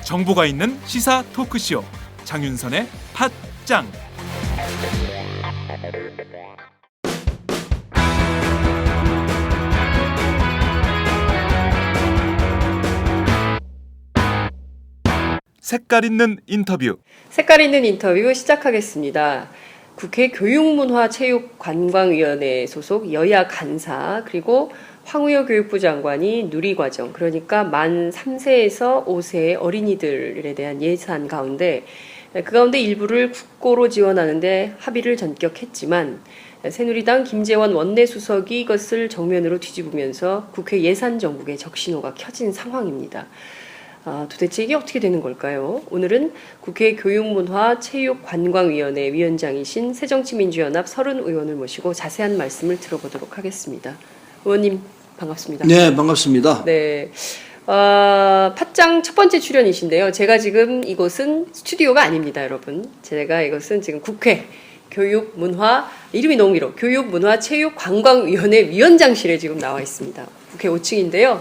정보가 있는 시사 토크쇼 장윤선의 팟짱. 색깔 있는 인터뷰. 색깔 있는 인터뷰 시작하겠습니다. 국회 교육문화체육관광위원회 소속 여야 간사 그리고 황우여 교육부 장관이 누리과정, 그러니까 만 3세에서 5세의 어린이들에 대한 예산 가운데 그 가운데 일부를 국고로 지원하는데 합의를 전격했지만 새누리당 김재원 원내수석이 이것을 정면으로 뒤집으면서 국회 예산정국에 적신호가 켜진 상황입니다. 도대체 이게 어떻게 되는 걸까요? 오늘은 국회 교육문화체육관광위원회 위원장이신 새정치민주연합 서른 의원을 모시고 자세한 말씀을 들어보도록 하겠습니다. 의원님 반갑습니다. 네, 반갑습니다. 네, 팟짱 첫 번째 출연이신데요. 제가 지금 이곳은 스튜디오가 아닙니다, 여러분. 제가 이것은 지금 국회 교육문화, 이름이 너무 길어, 교육문화체육관광위원회 위원장실에 지금 나와 있습니다. 국회 5층인데요.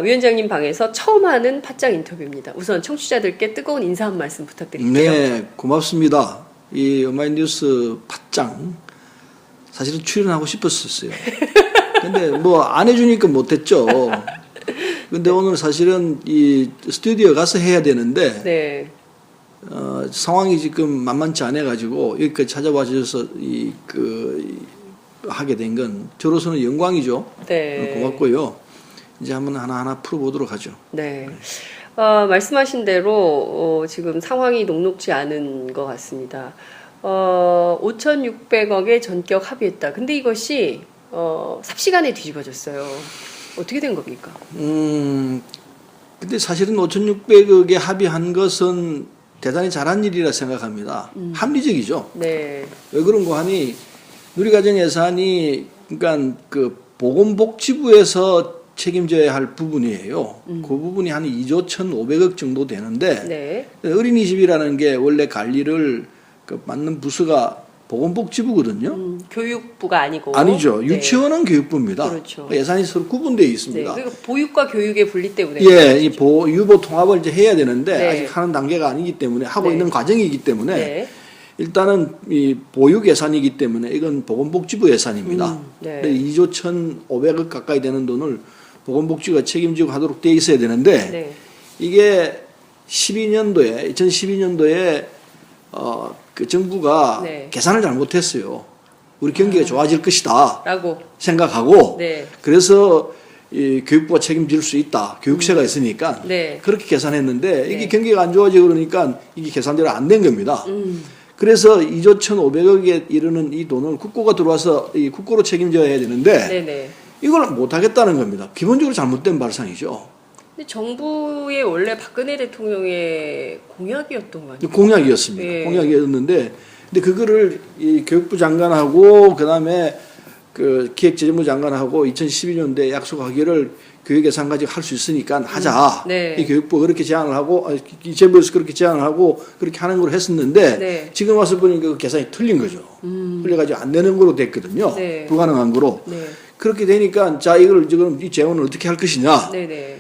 위원장님 방에서 처음 하는 팟짱 인터뷰입니다. 우선 청취자들께 뜨거운 인사 한 말씀 부탁드릴게요. 네, 고맙습니다. 이 어마이뉴스 팟짱 사실은 출연하고 싶었었어요. 근데 뭐 안 해주니까 못했죠. 근데 오늘 사실은 이 스튜디오 가서 해야 되는데 네. 상황이 지금 만만치 않아 가지고 여기까지 찾아와 주셔서 하게 된 건 저로서는 영광이죠. 네. 고맙고요. 이제 한번 하나하나 풀어보도록 하죠. 네. 말씀하신 대로 지금 상황이 녹록지 않은 것 같습니다. 5,600억에 전격 합의했다. 근데 이것이 삽시간에 뒤집어졌어요. 어떻게 된 겁니까? 근데 사실은 5,600억에 합의한 것은 대단히 잘한 일이라 생각합니다. 합리적이죠. 네. 왜 그런가 하니 누리과정 예산이 그러니까 그 보건복지부에서 책임져야 할 부분이에요. 그 부분이 한 2조 1,500억 정도 되는데 네. 어린이집이라는 게 원래 관리를 맡는 부서가 보건복지부거든요. 교육부가 아니고. 아니죠. 네. 유치원은 교육부입니다. 그렇죠. 예산이 서로 구분되어 있습니다. 네. 그리고 보육과 교육의 분리 때문에. 예, 이 유보 통합을 이제 해야 되는데 네. 아직 하는 단계가 아니기 때문에 하고 네. 있는 과정이기 때문에 네. 일단은 이 보육 예산이기 때문에 이건 보건복지부 예산입니다. 네. 2조 1,500억 가까이 되는 돈을 보건복지부가 책임지고 하도록 돼 있어야 되는데 네. 이게 2012년도에 그 정부가 네. 계산을 잘못했어요. 우리 경기가 좋아질 것이다 라고. 생각하고 네. 그래서 이 교육부가 책임질 수 있다. 교육세가 있으니까 네. 그렇게 계산했는데 네. 이게 경기가 안 좋아지고 그러니까 이게 계산대로 안 된 겁니다. 그래서 2조 1,500억에 이르는 이 돈을 국고가 들어와서 이 국고로 책임져야 되는데 네네. 이걸 못 하겠다는 겁니다. 기본적으로 잘못된 발상이죠. 근데 정부의 원래 박근혜 대통령의 공약이었던 거 아니에요? 공약이었습니다. 네. 공약이었는데 근데 그거를 이 교육부 장관하고 그다음에 그 기획재정부 장관하고 2012년도에 약속하기를 교육예산 가지고 할 수 있으니까 하자. 네. 이 교육부가 그렇게 제안을 하고 이 정부에서 그렇게 제안을 하고 그렇게 하는 걸 했었는데 네. 지금 와서 보니까 그 계산이 틀린 거죠. 틀려가지고 안 되는 거로 됐거든요. 네. 불가능한 거로. 네. 그렇게 되니까 자 이걸 지금 이 재원을 어떻게 할 것이냐. 네네.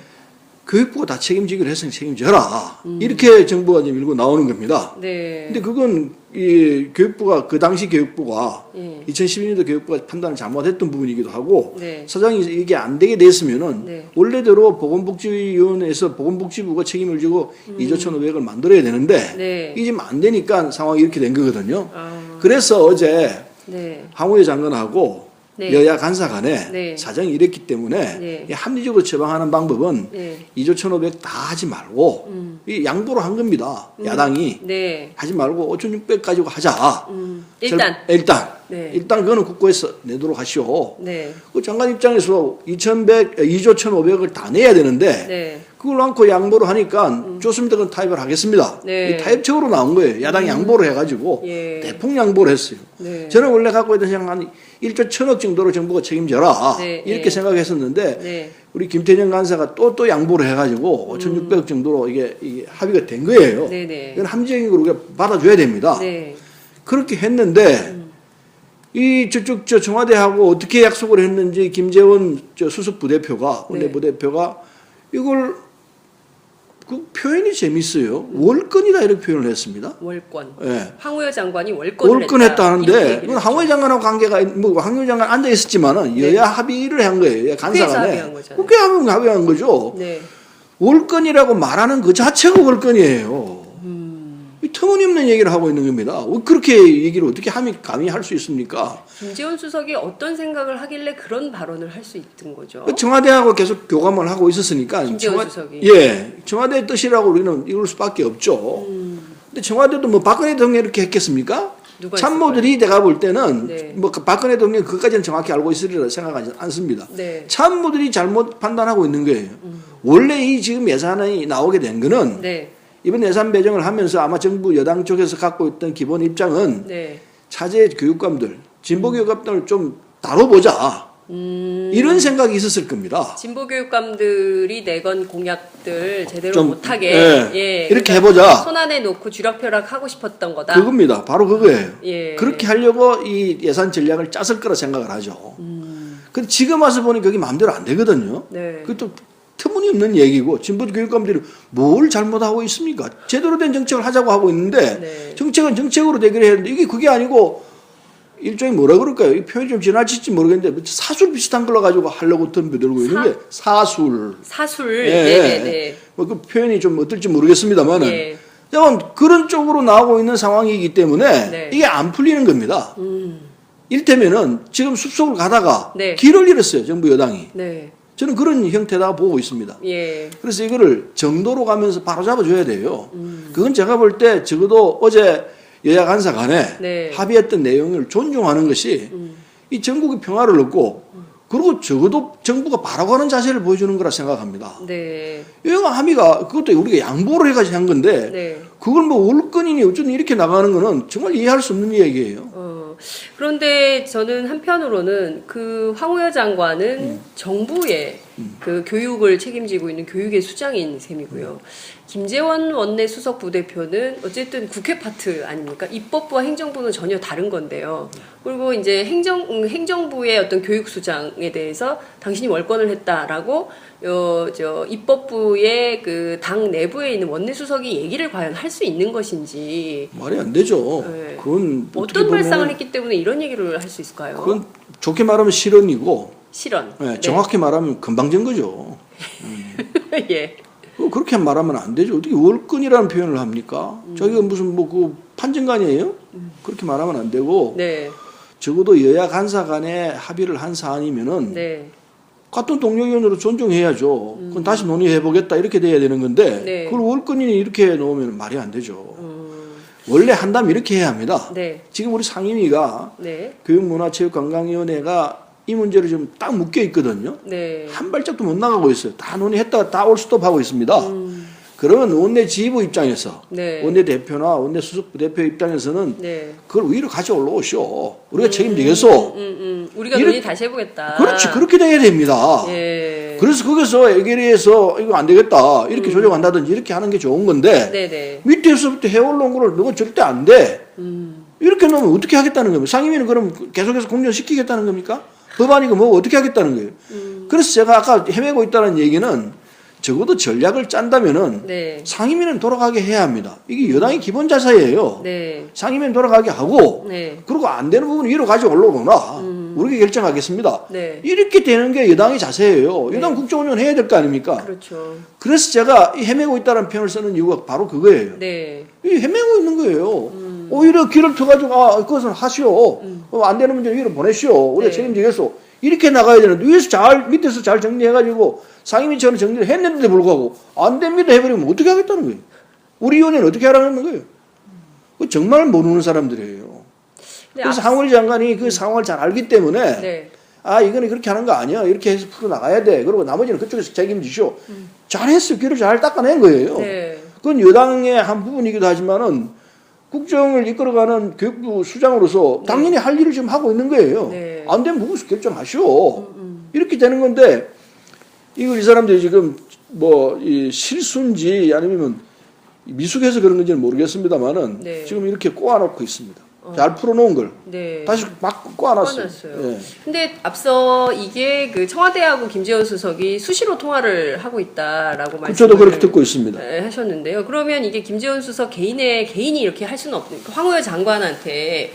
교육부가 다 책임지기로 했으니 책임져라. 이렇게 정부가 지금 밀고 나오는 겁니다. 네. 근데 그건 이 교육부가 그 당시 교육부가 예. 2012년도 교육부가 판단을 잘못했던 부분이기도 하고 네. 사장이 이게 안 되게 됐으면은 네. 원래대로 보건복지위원회에서 보건복지부가 책임을 지고 2조 1,500을 만들어야 되는데 네. 이게 지금 안 되니까 상황이 이렇게 된 거거든요. 아. 그래서 어제 네. 황우여 장관하고 네. 여야 간사 간에 네. 사정이 이랬기 때문에 네. 이 합리적으로 처방하는 방법은 네. 2조 1,500 다 하지 말고 이 양보를 한 겁니다. 야당이. 네. 하지 말고 5,600 가지고 하자. 일단. 네. 일단 그거는 국고에서 내도록 하시오. 네. 그 장관 입장에서 2조 1,500을 다 내야 되는데 네. 그걸 안고 양보를 하니까 좋습니다. 그건 타협을 하겠습니다. 네. 이 타협적으로 나온 거예요. 야당이 양보를 해가지고 예. 대폭 양보를 했어요. 네. 저는 원래 갖고 있던 생각 한 1조 1천억 정도로 정부가 책임져라 네. 이렇게 예. 생각했었는데 네. 우리 김태년 간사가 또 양보를 해가지고 5,600억 정도로 이게 합의가 된 거예요. 네네. 이건 합리적인 걸 우리가 받아줘야 됩니다. 네. 그렇게 했는데 이 저쪽 저 청와대하고 어떻게 약속을 했는지 김재원 저 수석 부대표가 원내 네. 부대표가 이걸 그 표현이 재밌어요. 월권이다 이렇게 표현을 했습니다. 월권. 예. 황우여 장관이 월권을 월권했다는데 그건 황우여 장관하고 관계가 뭐 황우여 장관 앉아 있었지만은 네. 여야 합의를 한 거예요. 국회에서 간사간에 합의한 거잖아요. 국회 합의한 거죠. 네. 월권이라고 말하는 그 자체가 월권이에요. 이 터무니없는 얘기를 하고 있는 겁니다. 그렇게 얘기를 어떻게 감히 할 수 있습니까? 김재원 수석이 어떤 생각을 하길래 그런 발언을 할 수 있던 거죠? 청와대하고 계속 교감을 하고 있었으니까 김재원 수석이. 예, 청와대 뜻이라고 우리는 이럴 수밖에 없죠. 근데 청와대도 뭐 박근혜 대통령이 이렇게 했겠습니까? 누가 참모들이 내가 볼 때는 네. 뭐 박근혜 대통령이 그까지는 정확히 알고 있으리라 생각하지 않습니다. 네. 참모들이 잘못 판단하고 있는 거예요. 원래 이 지금 예산이 나오게 된 거는 네. 이번 예산 배정을 하면서 아마 정부 여당 쪽에서 갖고 있던 기본 입장은 네. 차제 교육감들, 진보 교육감들을 좀 다뤄보자. 이런 생각이 있었을 겁니다. 진보 교육감들이 내건 공약들 제대로 좀, 못하게 예, 이렇게 해보자. 손안에 놓고 쥐락펴락 하고 싶었던 거다. 그겁니다. 바로 그거예요. 예. 그렇게 하려고 이 예산 전략을 짰을 거라 생각을 하죠. 근데 지금 와서 보니 그게 마음대로 안 되거든요. 네. 그것도 터무니없는 얘기고 진보 교육감들이 뭘 잘못하고 있습니까? 제대로 된 정책을 하자고 하고 있는데 네. 정책은 정책으로 대결해야 하는데 이게 그게 아니고 일종의 뭐라 그럴까요? 이 표현이 좀 지나칠지 모르겠는데 사술 비슷한 걸로 가지고 하려고 덤벼들고 있는 게 사술. 사술. 예, 네네네. 뭐 그 표현이 좀 어떨지 모르겠습니다만은 예. 그런 쪽으로 나오고 있는 상황이기 때문에 네. 이게 안 풀리는 겁니다. 이를테면은 지금 숲속을 가다가 네. 길을 잃었어요. 정부 여당이. 네. 저는 그런 형태다 보고 있습니다. 예. 그래서 이거를 정도로 가면서 바로 잡아줘야 돼요. 그건 제가 볼 때 적어도 어제 여야 간사 간에 네. 합의했던 내용을 존중하는 것이 이 전국의 평화를 얻고 그리고 적어도 정부가 바라보는 자세를 보여주는 거라 생각합니다. 네. 여야 합의가 그것도 우리가 양보를 해가지고 한 건데 네. 그걸 뭐 월권이니 어쩌니 이렇게 나가는 거는 정말 이해할 수 없는 얘기예요. 그런데 저는 한편으로는 그 황우여 장관은 정부의 그 교육을 책임지고 있는 교육의 수장인 셈이고요. 김재원 원내 수석 부대표는 어쨌든 국회 파트 아닙니까? 입법부와 행정부는 전혀 다른 건데요. 그리고 이제 행정부의 어떤 교육수장에 대해서 당신이 월권을 했다라고 입법부의 그 당 내부에 있는 원내 수석이 얘기를 과연 할 수 있는 것인지 말이 안 되죠. 네. 그건 어떻게 어떤 보면 발상을 했기 때문에 이런 얘기를 할 수 있을까요? 그건 좋게 말하면 실언이고 실언. 네, 정확히 말하면 금방진 거죠. 예. 그렇게 말하면 안 되죠. 어떻게 월권이라는 표현을 합니까? 자기가 무슨 뭐 그 판정관이에요? 그렇게 말하면 안 되고 네. 적어도 여야 간사 간에 합의를 한 사안이면은 네. 같은 동료위원으로 존중해야죠. 그건 다시 논의해보겠다 이렇게 돼야 되는 건데 네. 그걸 월권이 이렇게 놓으면 말이 안 되죠. 원래 한다면 이렇게 해야 합니다. 네. 지금 우리 상임위가 네. 교육문화체육관광위원회가 이 문제를 좀 딱 묶여 있거든요. 네. 한 발짝도 못 나가고 있어요. 다 논의했다가 다 올스톱하고 있습니다. 그러면 원내 지휘부 입장에서 네. 원내 대표나 원내 수석 부대표 입장에서는 네. 그걸 위로 가져 올라오시오. 우리가 책임지겠소. 우리가 논의 다시 해보겠다. 그렇지. 그렇게 돼야 됩니다. 예. 그래서 거기서 애결해서 이거 안 되겠다. 이렇게 조정한다든지 이렇게 하는 게 좋은 건데 네네. 밑에서부터 해올라온 거를 너가 절대 안 돼. 이렇게 놓으면 어떻게 하겠다는 겁니까? 상임위는 그럼 계속해서 공정시키겠다는 겁니까? 법안이고 뭐 어떻게 하겠다는 거예요. 그래서 제가 아까 헤매고 있다는 얘기는 적어도 전략을 짠다면은 네. 상임위는 돌아가게 해야 합니다. 이게 여당의 기본 자세예요. 네. 상임위는 돌아가게 하고 네. 그리고 안 되는 부분 위로 가져 올라오나 우리가 결정하겠습니다. 네. 이렇게 되는 게 여당의 자세예요. 여당 국정운영 해야 될 거 아닙니까? 그렇죠. 그래서 제가 이 헤매고 있다는 표현을 쓰는 이유가 바로 그거예요. 네. 이 헤매고 있는 거예요. 오히려 길을 터가지고 그것은 하시오. 안 되는 문제 위로 보내시오. 우리가 네. 책임지겠소. 이렇게 나가야 되는데 밑에서 잘 정리해가지고 상임위처럼 정리를 했는데도 불구하고 안 됩니다 해버리면 어떻게 하겠다는 거예요. 우리 위원회는 어떻게 하라는 거예요. 정말 모르는 사람들이에요. 네, 그래서 황우리 장관이 그 상황을 잘 알기 때문에 네. 아 이거는 그렇게 하는 거 아니야. 이렇게 해서 풀어 나가야 돼. 그리고 나머지는 그쪽에서 책임지시오. 잘했어. 길을 잘 닦아낸 거예요. 네. 그건 여당의 한 부분이기도 하지만은 국정을 이끌어가는 교육부 수장으로서 당연히 할 일을 지금 하고 있는 거예요. 네. 안 되면 무구수 결정하시오. 이렇게 되는 건데 이걸 이 사람들이 지금 뭐 이 실수인지 아니면 미숙해서 그런 건지는 모르겠습니다만은 네. 지금 이렇게 꼬아놓고 있습니다. 잘 풀어놓은 걸 네. 다시 막 꼬아놨어요. 꼬아놨어요. 예. 근데 앞서 이게 그 청와대하고 김재원 수석이 수시로 통화를 하고 있다라고 말씀을 저도 그렇게 듣고 있습니다. 하셨는데요. 그러면 이게 김재원 수석 개인이 이렇게 할 수는 없는 황우여 장관한테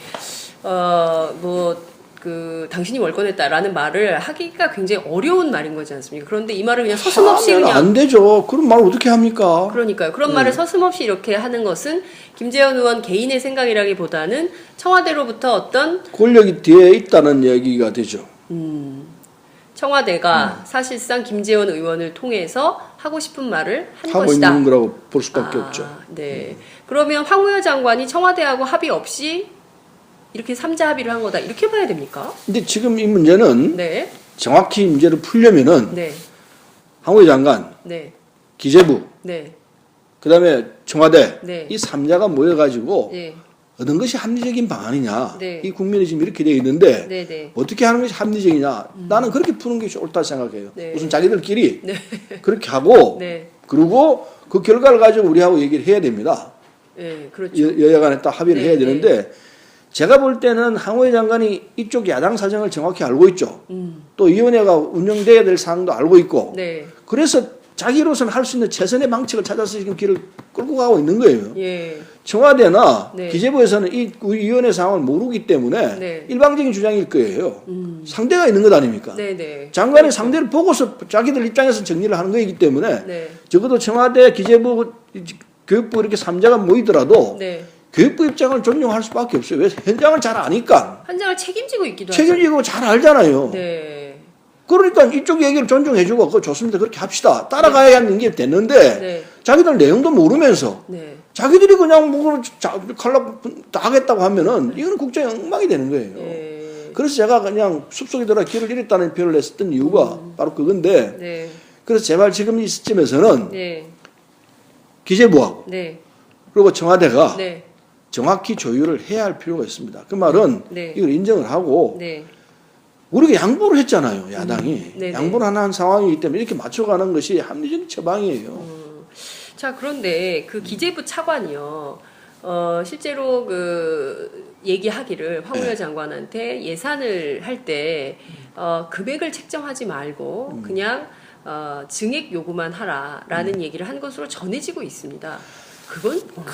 당신이 월권했다라는 말을 하기가 굉장히 어려운 말인 거지 않습니까? 그런데 이 말을 그냥 서슴없이 하면 그냥 안 되죠. 그런 말 어떻게 합니까? 그러니까요. 그런 말을 서슴없이 이렇게 하는 것은 김재원 의원 개인의 생각이라기보다는 청와대로부터 어떤 권력이 뒤에 있다는 얘기가 되죠. 청와대가 사실상 김재원 의원을 통해서 하고 싶은 말을 한 하고 것이다. 있는 거라고 볼 수밖에 없죠. 네. 그러면 황우여 장관이 청와대하고 합의 없이 이렇게 삼자 합의를 한 거다. 이렇게 봐야 됩니까? 근데 지금 이 문제는 네. 정확히 문제를 풀려면은 네. 황우여 장관, 네. 기재부, 네. 그다음에 청와대 네. 이 3자가 모여가지고 네. 어떤 것이 합리적인 방안이냐. 네. 이 국민이 지금 이렇게 되어 있는데 네. 네. 어떻게 하는 것이 합리적이냐. 나는 그렇게 푸는 것이 옳다 생각해요. 네. 우선 자기들끼리 네. 그렇게 하고 네. 그리고 그 결과를 가지고 우리하고 얘기를 해야 됩니다. 네. 그렇죠. 여야 간에 딱 합의를 네, 해야 되는데 제가 볼 때는 황우여 장관이 이쪽 야당 사정을 정확히 알고 있죠. 또 위원회가 운영돼야 될 사항도 알고 있고 네. 그래서 자기로서는 할 수 있는 최선의 방책을 찾아서 지금 길을 끌고 가고 있는 거예요. 예. 청와대나 네. 기재부에서는 이 위원회 상황을 모르기 때문에 네. 일방적인 주장일 거예요. 상대가 있는 것 아닙니까? 네, 네. 장관의 상대를 보고서 자기들 입장에서 정리를 하는 거이기 때문에 네. 적어도 청와대, 기재부, 교육부 이렇게 3자가 모이더라도 네. 교육부 입장을 존중할 수밖에 없어요. 왜? 현장을 잘 아니까. 현장을 책임지고 있기도 책임지고 잘 알잖아요. 네. 그러니까 이쪽 얘기를 존중해주고 그거 좋습니다. 그렇게 합시다. 따라가야 하는 게 됐는데 네. 자기들 내용도 모르면서 네. 자기들이 그냥 뭐 칼라 다 하겠다고 하면은 이건 국정의 엉망이 되는 거예요. 네. 그래서 제가 그냥 숲속에 들어가 길을 잃었다는 표현을 했었던 이유가 바로 그건데 네. 그래서 제발 지금 이 시점에서는 네. 기재부하고 네. 그리고 청와대가 네. 정확히 조율을 해야 할 필요가 있습니다. 그 말은 네. 이걸 인정을 하고 네. 우리가 양보를 했잖아요. 야당이. 네네. 양보를 하는 상황이기 때문에 이렇게 맞춰가는 것이 합리적인 처방이에요. 자, 그런데 그 기재부 차관이요. 실제로 얘기하기를 황우여 장관한테 예산을 할 때 금액을 책정하지 말고 그냥 증액 요구만 하라라는 얘기를 한 것으로 전해지고 있습니다. 그건 뭔가?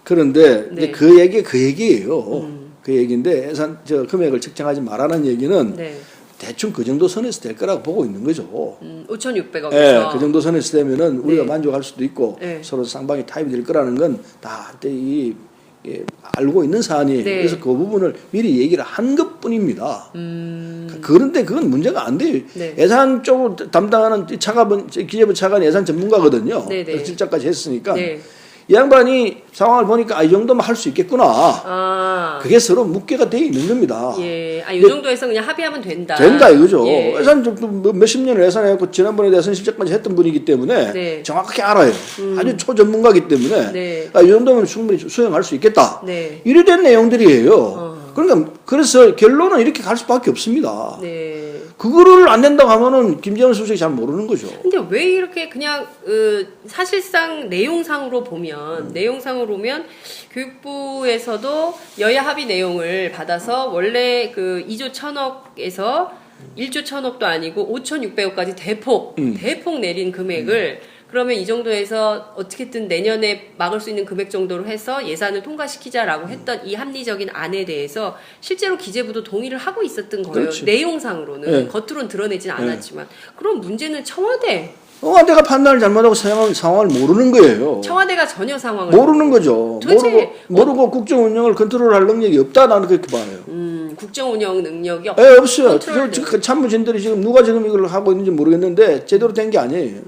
그런데 네. 이제 그 얘기예요. 그 얘기인데 예산 금액을 책정하지 말라는 얘기는 네. 대충 그 정도 선에서 될 거라고 보고 있는 거죠. 5,600억에서 예, 그 정도 선에서 되면은 우리가 네. 만족할 수도 있고 네. 서로 상방이 타협이 될 거라는 건 다 알고 있는 사안이에요. 네. 그래서 그 부분을 미리 얘기를 한 것뿐입니다. 그런데 그건 문제가 안 돼요. 네. 예산 쪽으로 담당하는 기재부 차관 예산 전문가거든요. 네, 네. 그래서 실장까지 했으니까 네. 이 양반이 상황을 보니까 이 정도면 할 수 있겠구나. 아, 그게 서로 묵계가 돼 있는 겁니다. 예. 이 정도에서 그냥 합의하면 된다. 된다 이거죠. 예. 예산 몇십 년을 예산해갖고 지난번에 대선 실적까지 했던 분이기 때문에 네. 정확하게 알아요. 아주 초전문가이기 때문에 네. 이 정도면 충분히 수행할 수 있겠다. 네. 이래 된 내용들이에요. 그러니까 그래서 결론은 이렇게 갈 수밖에 없습니다. 네. 그거를 안 된다고 하면은 김재원 수석이 잘 모르는 거죠. 근데 왜 이렇게 그냥 사실상 내용상으로 보면 교육부에서도 여야 합의 내용을 받아서 원래 그 2조 1,000억에서 1조 1,000억도 아니고 5,600억까지 대폭 내린 금액을 그러면 이 정도에서 어떻게든 내년에 막을 수 있는 금액 정도로 해서 예산을 통과시키자라고 했던 이 합리적인 안에 대해서 실제로 기재부도 동의를 하고 있었던 거예요. 그렇지. 내용상으로는 네. 겉으로는 드러내진 않았지만 그럼 문제는 청와대. 청와대가 판단을 잘못하고 상황을 모르는 거예요. 청와대가 전혀 상황을 모르는 거죠. 도대체 모르고 국정 운영을 컨트롤할 능력이 없다 나는 그렇게 봐요. 국정 운영 능력이 없어요. 컨트롤 그 참모진들이 지금 누가 지금 이걸 하고 있는지 모르겠는데 제대로 된 게 아니에요.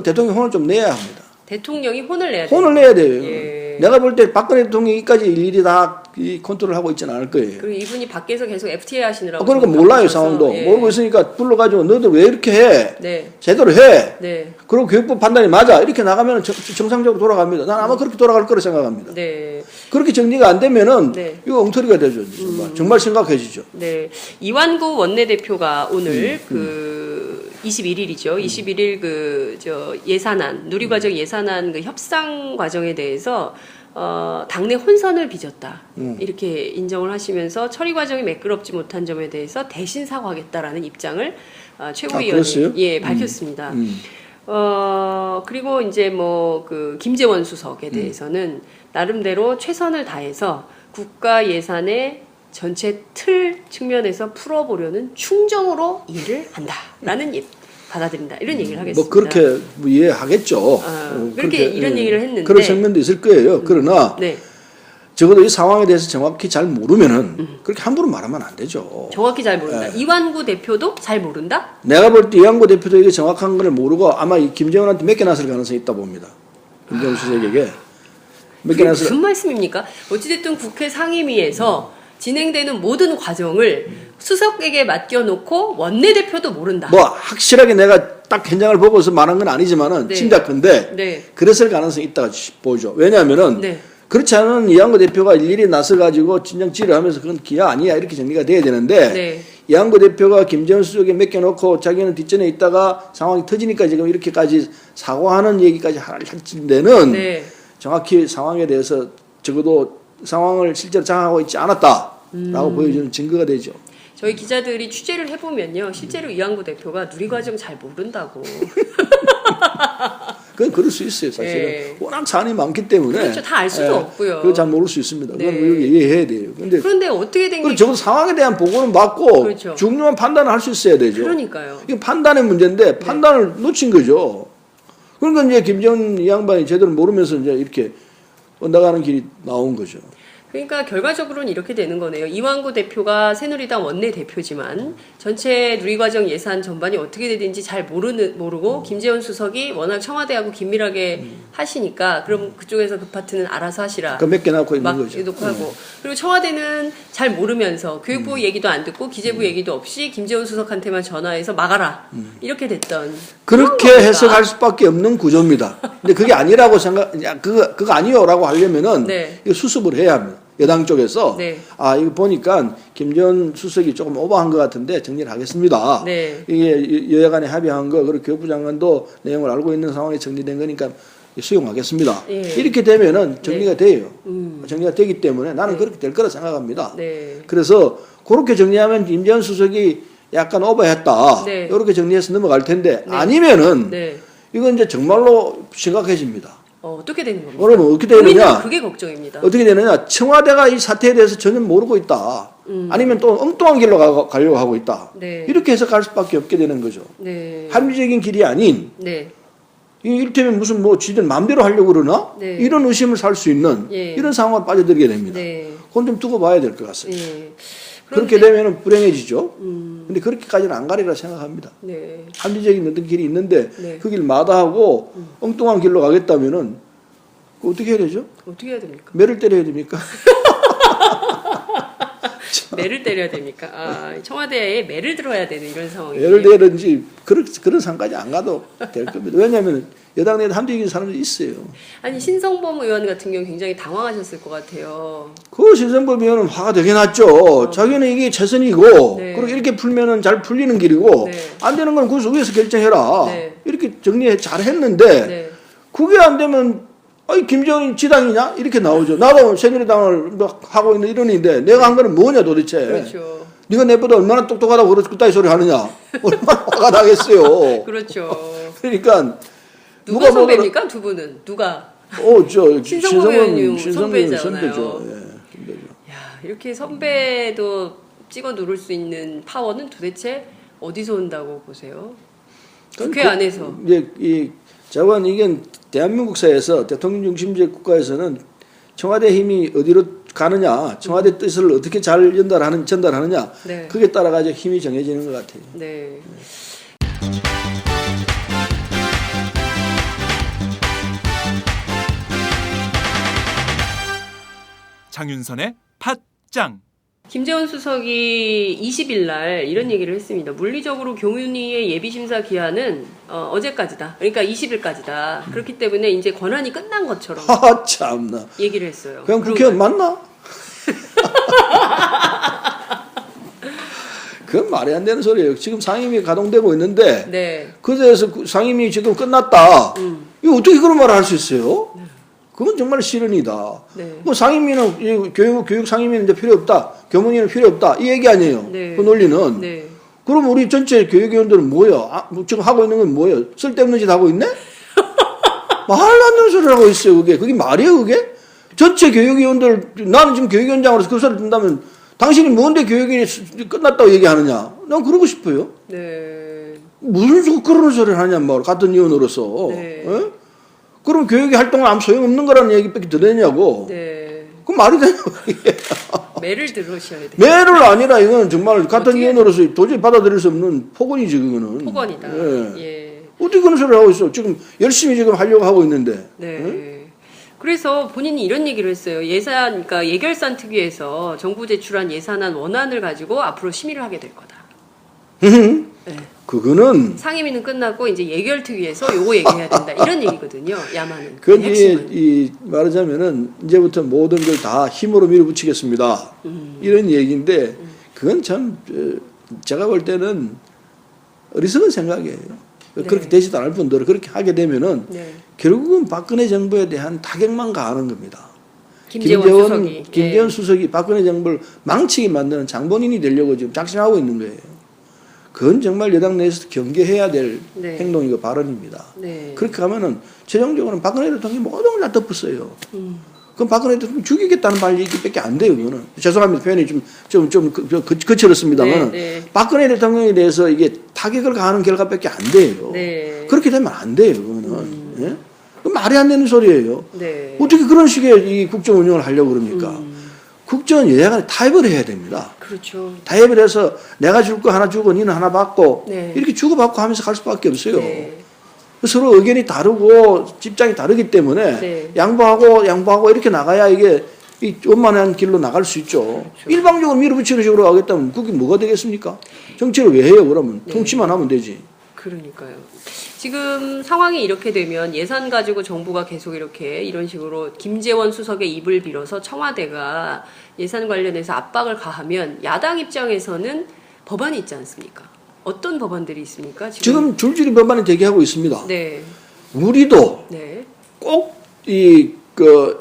대통령 혼을 좀 내야 합니다. 대통령이 혼을 내야 돼요. 혼을 내야 돼요. 예. 내가 볼 때 박근혜 대통령이 이까지 일일이 다 이 컨트롤하고 있지는 않을 거예요. 그리고 이분이 밖에서 계속 FTA 하시느라고. 그러니까 저는 몰라요 바쁘셔서, 상황도. 예. 모르고 있으니까 불러가지고 너들 왜 이렇게 해? 네. 제대로 해. 네. 그리고 교육부 판단이 맞아. 이렇게 나가면 정상적으로 돌아갑니다. 난 아마 그렇게 돌아갈 거라 생각합니다. 네. 그렇게 정리가 안 되면은 네. 이거 엉터리가 되죠. 정말 심각해지죠. 네. 이완구 원내대표가 오늘 21일이죠. 21일 예산안, 누리과정 예산안 그 협상 과정에 대해서 당내 혼선을 빚었다. 이렇게 인정을 하시면서 처리 과정이 매끄럽지 못한 점에 대해서 대신 사과하겠다라는 입장을 최고위원이 예, 밝혔습니다. 그리고 이제 김재원 수석에 대해서는 나름대로 최선을 다해서 국가 예산의 전체 틀 측면에서 풀어보려는 충정으로 이해를 한다라는 받아들인다 이런 얘기를 하겠습니다. 뭐 그렇게 이해하겠죠. 그렇게 이런 얘기를 했는데 그런 측면도 있을 거예요. 그러나 네. 적어도 이 상황에 대해서 정확히 잘 모르면은 그렇게 함부로 말하면 안 되죠. 정확히 잘 모른다. 이완구 대표도 잘 모른다? 내가 볼 때 이완구 대표도 이게 정확한 걸 모르고 아마 이 김재원한테 맡겨놨을 가능성이 있다 봅니다. 김재원 수석에게 맡겨놨을. 무슨 말씀입니까? 어찌됐든 국회 상임위에서 진행되는 모든 과정을 수석에게 맡겨놓고 원내대표도 모른다. 뭐 확실하게 내가 딱 현장을 보고서 말한 건 아니지만은 네. 짐작컨대 네. 그랬을 가능성이 있다고 보죠. 왜냐하면은 네. 그렇지 않은 이완구 대표가 일일이 나서가지고 진정 지휘하면서 그건 기아 아니야 이렇게 정리가 돼야 되는데 네. 이완구 대표가 김재원 수석에 맡겨놓고 자기는 뒷전에 있다가 상황이 터지니까 지금 이렇게까지 사과하는 얘기까지 할 데는 네. 정확히 상황에 대해서 적어도 상황을 실제로 장악하고 있지 않았다라고 보여주는 증거가 되죠. 저희 기자들이 취재를 해보면요. 실제로 이완구 대표가 누리과정 잘 모른다고. 그건 그럴 수 있어요, 사실은. 네. 워낙 사안이 많기 때문에. 그렇죠. 다 알 수도 없고요. 그걸 잘 모를 수 있습니다. 그건 네. 우리가 이해해야 돼요. 그런데 어떻게 된 게. 적어도 상황에 대한 보고는 받고 그렇죠. 중요한 판단을 할 수 있어야 되죠. 그러니까요. 이게 판단의 문제인데 판단을 놓친 거죠. 그러니까 이제 김재원 이 양반이 제대로 모르면서 이제 이렇게 나가는 길이 나온 거죠. 그러니까 결과적으로는 이렇게 되는 거네요. 이완구 대표가 새누리당 원내대표지만 전체 누리과정 예산 전반이 어떻게 되는지 잘 모르고 김재원 수석이 워낙 청와대하고 긴밀하게 하시니까 그럼 그쪽에서 그 파트는 알아서 하시라. 몇 개 낳고 있는 막 거죠. 놓고 하고. 그리고 청와대는 잘 모르면서 교육부 얘기도 안 듣고 기재부 얘기도 없이 김재원 수석한테만 전화해서 막아라. 이렇게 됐던. 그렇게 해석할 수밖에 없는 구조입니다. 근데 그게 아니라고 그거 아니요라고 하려면은 네. 이거 수습을 해야 합니다. 여당 쪽에서 네. 이거 보니까 김재원 수석이 조금 오버한 것 같은데 정리를 하겠습니다. 네. 이게 여야 간에 합의한 거 그리고 교육부 장관도 내용을 알고 있는 상황에 정리된 거니까 수용하겠습니다. 예. 이렇게 되면은 정리가 돼요. 음. 정리가 되기 때문에 나는 그렇게 될 거라 생각합니다. 네. 그래서 그렇게 정리하면 김재원 수석이 약간 오버했다. 네. 이렇게 정리해서 넘어갈 텐데 네. 아니면은 네. 이건 이제 정말로 심각해집니다. 어떻게 되는 겁니까? 그러면 어떻게 국민들은 되느냐? 그게 걱정입니다. 어떻게 되느냐? 청와대가 이 사태에 대해서 전혀 모르고 있다. 아니면 또 엉뚱한 길로 가려고 하고 있다. 네. 이렇게 해석할 수밖에 없게 되는 거죠. 네. 합리적인 길이 아닌 네. 이를테면 무슨 지들 마음대로 하려고 그러나? 네. 이런 의심을 살 수 있는 예. 이런 상황을 빠져들게 됩니다. 네. 그건 좀 두고 봐야 될 것 같습니다. 예. 그렇게 되면 불행해지죠. 음. 근데 그렇게까지는 안 가리라 생각합니다. 네. 합리적인 어떤 길이 있는데 네. 그 길 마다하고 엉뚱한 길로 가겠다면은 어떻게 해야 되죠? 어떻게 해야 됩니까? 매를 때려야 됩니까? 매를 때려야 됩니까? 청와대에 매를 들어야 되는 이런 상황이에요. 예를 들든지 그런 상까지 안 가도 될 겁니다. 왜냐하면 여당 내에 합리적인 사람들이 있어요. 아니 신성범 의원 같은 경우 굉장히 당황하셨을 것 같아요. 그 신성범 의원은 화가 되게 났죠. 자기는 이게 최선이고 네. 그리고 이렇게 풀면은 잘 풀리는 길이고 네. 안 되는 건 그래서 위에서 결정해라. 네. 이렇게 정리 잘 했는데 네. 그게 안 되면 김정인 지당이냐 이렇게 나오죠. 나도 새누리당을 하고 있는 일원인데 내가 한 거는 뭐냐 도대체. 그렇죠. 네가 내보다 얼마나 똑똑하다고 그따위 소리 하느냐. 얼마나 화가 나겠어요. 그렇죠. 그러니까 누가 선배입니까? 두 분은 누가? 신성범 의원님 선배잖아요. 선배죠. 예, 선배죠. 야, 이렇게 선배도 찍어 누를 수 있는 파워는 도대체 어디서 온다고 보세요? 국회 안에서. 이제 제가 이게 대한민국 사회에서 대통령 중심제 국가에서는 청와대 힘이 어디로 가느냐, 청와대 뜻을 어떻게 잘 전달하느냐, 네. 그게 따라가지고 힘이 정해지는 것 같아요. 네. 장윤선의 팟짱. 김재원 수석이 20일 날 이런 얘기를 했습니다. 물리적으로 교문위의 예비심사 기한은 어제까지다. 그러니까 20일까지다. 그렇기 때문에 이제 권한이 끝난 것처럼 아, 참나. 얘기를 했어요. 그냥 국회의원 맞나? 그건 말이 안 되는 소리예요. 지금 상임위 가동되고 있는데 네. 그래서 상임위 지금 끝났다. 이거 어떻게 그런 말을 할 수 있어요? 그건 정말 실언이다. 네. 뭐 상임위는 교육 상임위는 이제 필요 없다. 교문위는 필요 없다. 이 얘기 아니에요. 네. 그 논리는. 네. 그럼 우리 전체 교육위원들은 뭐예요? 지금 하고 있는 건 뭐예요? 쓸데없는 짓 하고 있네? 말도 안 되는 소리를 하고 있어요. 그게 말이에요, 그게? 전체 교육위원들, 나는 지금 교육위원장으로서 그 소리를 듣는다면 당신이 뭔데 교육위원이 끝났다고 얘기하느냐? 난 그러고 싶어요. 네. 무슨 그런 소리를 하냐, 뭐, 같은 위원으로서. 네. 어? 그럼 교육의 활동은 아무 소용없는 거라는 얘기밖에 들으냐고. 네. 그 말이 되냐고, 이게. 매를 들으셔야 돼요. 매를 아니라 이건 정말 같은 어떻게 위원으로서 도저히 받아들일 수 없는 폭언이지, 그거는. 폭언이다. 예. 예. 어떻게 그런 소리를 하고 있어? 지금 열심히 지금 하려고 하고 있는데. 네. 응? 그래서 본인이 이런 얘기를 했어요. 그러니까 예결산 특위에서 정부 제출한 예산안 원안을 가지고 앞으로 심의를 하게 될 거다. 네. 그거는 상임위는 끝나고 이제 예결 특위에서 요거 얘기해야 된다. 이런 얘기거든요. 야만은. 그건 핵심은. 이 말하자면은 이제부터 모든 걸 다 힘으로 밀어붙이겠습니다. 이런 얘기인데 그건 참 제가 볼 때는 어리석은 생각이에요. 그렇게 되지도 않을 뿐더러 그렇게 하게 되면은 네. 결국은 박근혜 정부에 대한 타격만 가하는 겁니다. 김재원 수석이 박근혜 정부를 망치게 만드는 장본인이 되려고 지금 작심하고 있는 거예요. 그건 정말 여당 내에서 경계해야 될 네. 행동이고 발언입니다. 네. 그렇게 하면은 최종적으로는 박근혜 대통령이 모든 걸 다 덮었어요. 그럼 박근혜 대통령 죽이겠다는 말 얘기밖에 안 돼요. 그거는 죄송합니다. 표현이 좀 거칠었습니다만 네, 네. 박근혜 대통령에 대해서 이게 타격을 가하는 결과밖에 안 돼요. 네. 그렇게 되면 안 돼요. 그거는 예? 그건 말이 안 되는 소리예요. 네. 어떻게 그런 식의 이 국정 운영을 하려고 그럽니까? 국정은 여야간에 타협을 해야 됩니다. 그렇죠. 타협을 해서 내가 줄 거 하나 주고 니는 하나 받고 네. 이렇게 주고받고 하면서 갈 수밖에 없어요. 네. 서로 의견이 다르고 집장이 다르기 때문에 네. 양보하고 이렇게 나가야 이게 이 원만한 길로 나갈 수 있죠. 그렇죠. 일방적으로 밀어붙이는 식으로 하겠다면 그게 뭐가 되겠습니까? 정치를 왜 해요 그러면? 네. 통치만 하면 되지. 그러니까요. 지금 상황이 이렇게 되면 예산 가지고 정부가 계속 이렇게 이런 식으로 김재원 수석의 입을 빌어서 청와대가 예산 관련해서 압박을 가하면 야당 입장에서는 법안이 있지 않습니까? 어떤 법안들이 있습니까? 지금 줄줄이 법안이 대기하고 있습니다. 네. 우리도 네. 꼭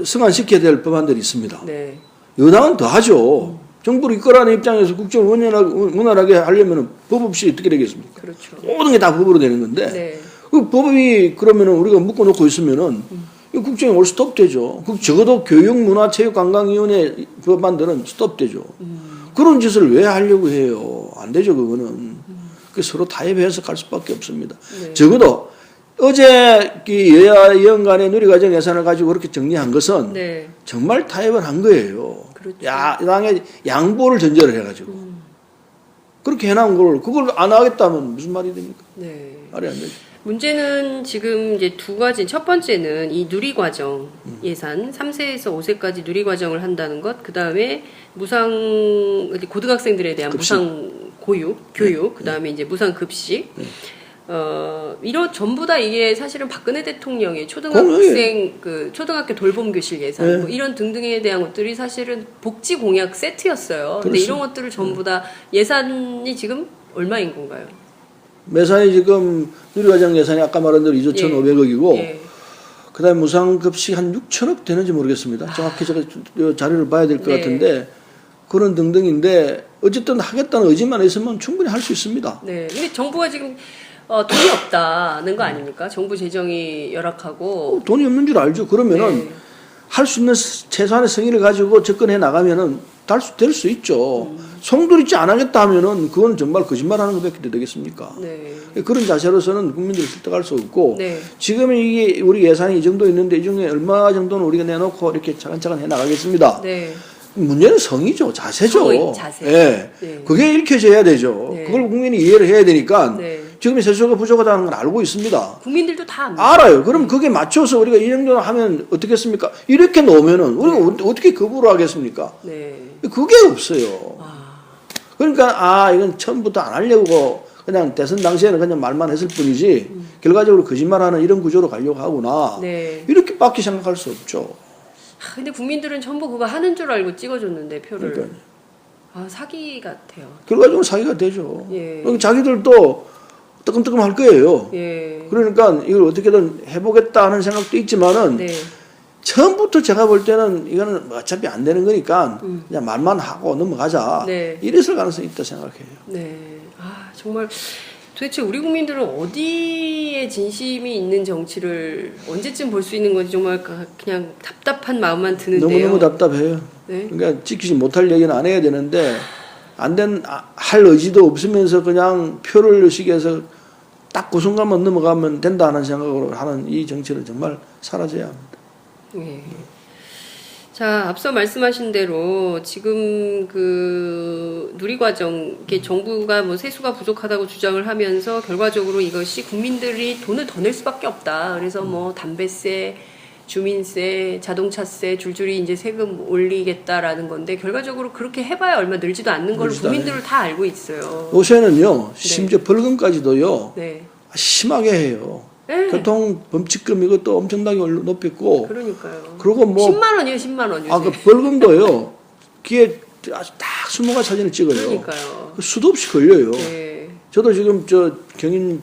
승안시켜야 될 법안들이 있습니다. 네. 여당은 더 하죠. 정부를 이끌어가는 입장에서 국정을 원활하게 하려면 법 없이 어떻게 되겠습니까? 그렇죠. 모든 게 다 법으로 되는 건데 네. 그 법이 그러면은 우리가 묶어놓고 있으면은 이 국정이 올 스톱되죠. 적어도 교육문화체육관광위원회 법안들은 스톱되죠. 그런 짓을 왜 하려고 해요? 안 되죠, 그거는. 그 서로 타협해서 갈 수밖에 없습니다. 네. 적어도 어제 여야 의원 간의 누리과정 예산을 가지고 그렇게 정리한 것은 네. 정말 타협을 한 거예요. 그렇죠. 야당의 양보를 전제를 해가지고 그렇게 해놓은 걸 그걸 안 하겠다면 무슨 말이 됩니까? 네. 말이 안 되죠. 문제는 지금 이제 두 가지. 첫 번째는 이 누리과정 예산 3세에서 5세까지 누리과정을 한다는 것. 그 다음에 고등학생들에 대한 급식. 무상 교육. 그 다음에 이제 무상 급식. 이런 전부 다 이게 사실은 박근혜 대통령의 초등학교 돌봄 교실 예산 네. 뭐 이런 등등에 대한 것들이 사실은 복지 공약 세트였어요. 근데 이런 것들을 전부 다 예산이 지금 얼마인 건가요? 매산이 지금 누리과정 예산이 아까 말한 대로 2,500억이고 예. 그다음에 무상급식 한 6천억 되는지 모르겠습니다. 정확히 제가 자료를 봐야 될 것 네. 같은데 그런 등등인데 어쨌든 하겠다는 의지만 있으면 충분히 할 수 있습니다. 네. 근데 정부가 지금 돈이 없다는 거 아닙니까? 정부 재정이 열악하고. 돈이 없는 줄 알죠. 그러면은 네. 할 수 있는 최소한의 성의를 가지고 접근해 나가면은 될 수 있죠. 송두리째 안 하겠다 하면은 그건 정말 거짓말하는 것밖에 되겠습니까? 네. 그런 자세로서는 국민들을 설득할 수 없고 네. 지금 이게 우리 예산이 이 정도 있는데 이 중에 얼마 정도는 우리가 내놓고 이렇게 차근차근 해 나가겠습니다. 네. 문제는 성의죠, 자세죠. 자세. 예. 네. 그게 읽혀져야 되죠. 네. 그걸 국민이 이해를 해야 되니까 네. 지금 세수가 부족하다는 걸 알고 있습니다. 국민들도 다 압니다. 알아요. 그럼 거기에 맞춰서 우리가 이 정도는 하면 어떻겠습니까? 이렇게 놓으면은 우리가 어떻게 거부를 하겠습니까? 네. 그게 없어요. 그러니까 이건 처음부터 안 하려고 그냥 대선 당시에는 그냥 말만 했을 뿐이지 결과적으로 거짓말하는 이런 구조로 가려고 하구나. 네. 이렇게밖에 생각할 수 없죠. 근데 국민들은 전부 그거 하는 줄 알고 찍어줬는데 표를. 그러니까요. 사기 같아요. 결과적으로 사기가 되죠. 예. 그러니까 자기들도 뜨끔뜨끔 할 거예요. 예. 그러니까 이걸 어떻게든 해보겠다 하는 생각도 있지만은 네. 처음부터 제가 볼 때는 이거는 어차피 안 되는 거니까 그냥 말만 하고 넘어가자. 네. 이랬을 가능성이 있다 생각해요. 네. 정말 도대체 우리 국민들은 어디에 진심이 있는 정치를 언제쯤 볼 수 있는 건지 정말 그냥 답답한 마음만 드는데요. 너무너무 답답해요. 네. 그러니까 지키지 못할 얘기는 안 해야 되는데 할 의지도 없으면서 그냥 표를 넣으시기 위해서 딱 그 순간만 넘어가면 된다는 생각으로 하는 이 정치는 정말 사라져야 합니다. 예. 자, 앞서 말씀하신 대로 지금 그 누리과정, 이게 정부가 뭐 세수가 부족하다고 주장을 하면서 결과적으로 이것이 국민들이 돈을 더 낼 수밖에 없다. 그래서 뭐 담배세, 주민세, 자동차세 줄줄이 이제 세금 올리겠다라는 건데 결과적으로 그렇게 해봐야 얼마 늘지도 않는 걸 국민들을 다 알고 있어요. 요새는요, 심지어 벌금까지도요, 네. 심하게 해요. 네. 교통 범칙금 이것도 엄청나게 높였고, 그러니까요. 그리고 뭐 10만 원이에요, 10만 원. 요새. 그 벌금도요, 귀에 아주 딱 20가 사진을 찍어요. 그러니까요. 수도 없이 걸려요. 네. 저도 지금 경인